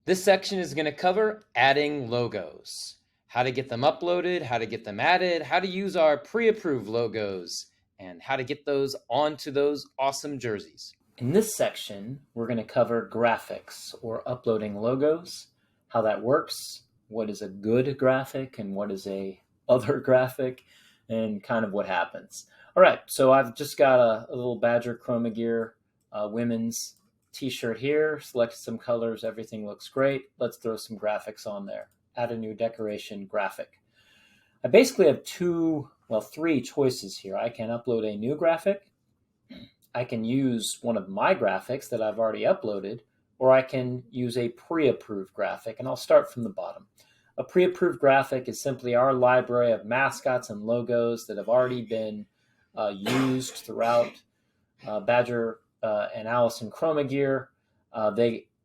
This section is going to cover adding logos, how to get them uploaded, how to get them added, how to use our pre-approved logos, and how to get those onto those awesome jerseys. In this section, we're going to cover graphics or uploading logos, how that works, what is a good graphic and what is a other graphic, and kind of what happens. All right, so I've just got a little Badger Chroma Gear women's t-shirt here, selected some colors, everything looks great. Let's throw some graphics on there. Add a new decoration graphic. I basically have three choices here. I can upload a new graphic, I can use one of my graphics that I've already uploaded, or I can use a pre-approved graphic, and I'll start from the bottom. A pre-approved graphic is simply our library of mascots and logos that have already been used throughout Badger and Allison Chroma Gear.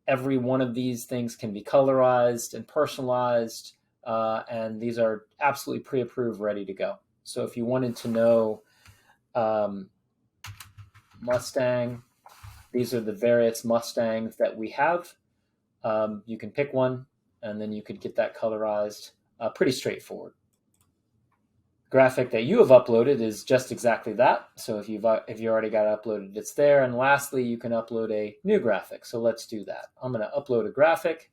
Every one of these things can be colorized and personalized, and these are absolutely pre-approved, ready to go. So if you wanted to know Mustang, these are the various Mustangs that we have. You can pick one, and then you could get that colorized. Pretty straightforward. Graphic that you have uploaded is just exactly that. So if you already got it uploaded, it's there. And lastly, you can upload a new graphic. So let's do that. I'm going to upload a graphic.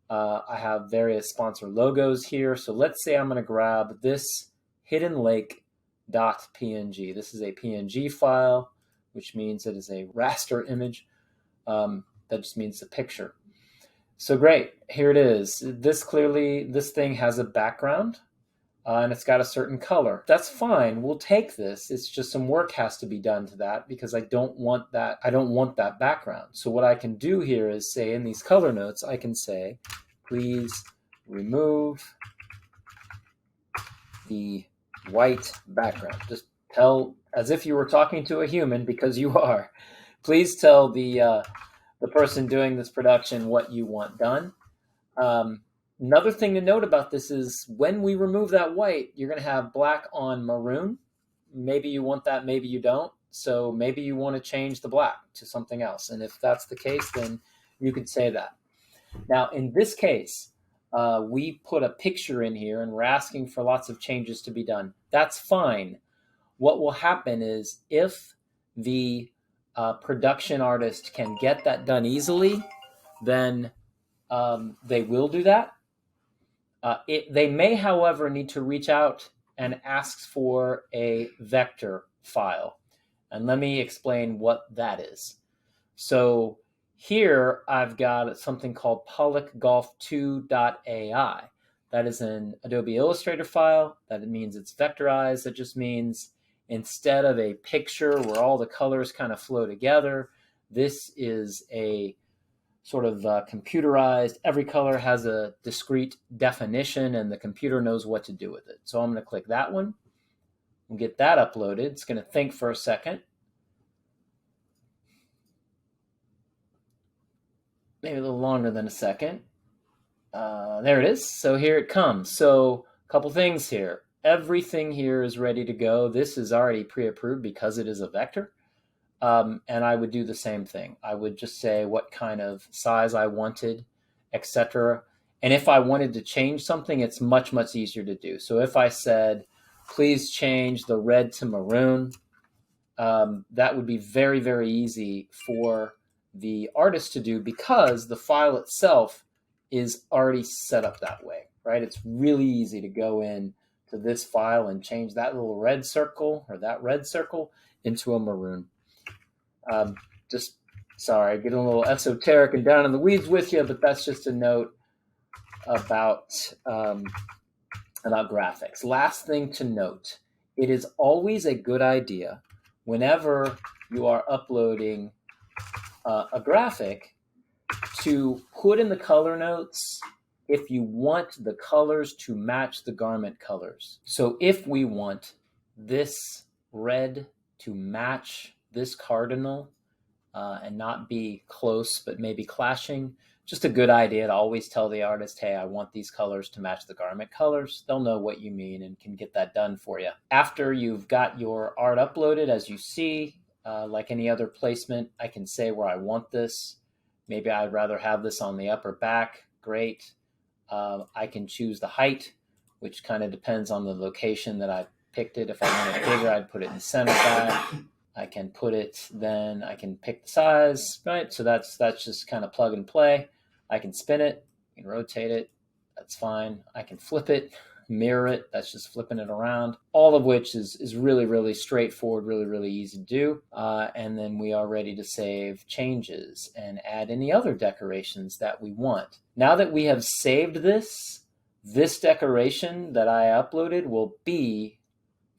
I have various sponsor logos here. So let's say I'm going to grab this Hidden Lake.png. This is a PNG file, which means it is a raster image. That just means a picture. So great, here it is. This thing has a background. And it's got a certain color. That's fine. We'll take this. It's just some work has to be done to that because I don't want that background. So what I can do here is say in these color notes, I can say, please remove the white background. Just tell, as if you were talking to a human, because you are. Please tell the person doing this production what you want done. Another thing to note about this is when we remove that white, you're going to have black on maroon. Maybe you want that, maybe you don't. So maybe you want to change the black to something else. And if that's the case, then you could say that. Now, in this case, we put a picture in here and we're asking for lots of changes to be done. That's fine. What will happen is if the production artist can get that done easily, then they will do that. They may, however, need to reach out and ask for a vector file. And let me explain what that is. So here I've got something called pollockgolf2.ai. That is an Adobe Illustrator file. That means it's vectorized. That just means instead of a picture where all the colors kind of flow together, this is a sort of computerized. Every color has a discrete definition and the computer knows what to do with it. So I'm going to click that one and get that uploaded. It's going to think for a second. Maybe a little longer than a second. There it is. So here it comes. So a couple things here. Everything here is ready to go. This is already pre-approved because it is a vector. And I would do the same thing. I would just say what kind of size I wanted, etc. And if I wanted to change something, it's much, much easier to do. So if I said, please change the red to maroon, that would be very, very easy for the artist to do because the file itself is already set up that way, right? It's really easy to go in to this file and change that little red circle or that red circle into a maroon. Sorry, getting a little esoteric and down in the weeds with you, but that's just a note about graphics. Last thing to note, it is always a good idea whenever you are uploading a graphic to put in the color notes if you want the colors to match the garment colors. So if we want this red to match this cardinal and not be close, but maybe clashing, just a good idea to always tell the artist, hey, I want these colors to match the garment colors. They'll know what you mean and can get that done for you. After you've got your art uploaded, as you see, like any other placement, I can say where I want this. Maybe I'd rather have this on the upper back. Great. I can choose the height, which kind of depends on the location that I picked it. If I want it bigger, I'd put it in the center back. I can put it, then I can pick the size, right? So that's just kind of plug and play. I can spin it, I can rotate it, that's fine. I can flip it, mirror it, that's just flipping it around. All of which is really, really straightforward, really, really easy to do. And then we are ready to save changes and add any other decorations that we want. Now that we have saved this decoration that I uploaded will be,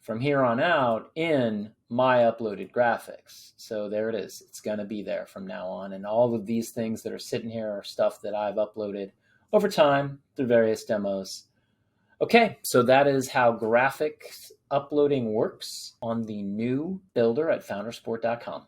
from here on out, in my uploaded graphics. So there it is. It's going to be there from now on. And all of these things that are sitting here are stuff that I've uploaded over time through various demos. Okay, so that is how graphics uploading works on the new Builder at Foundersport.com.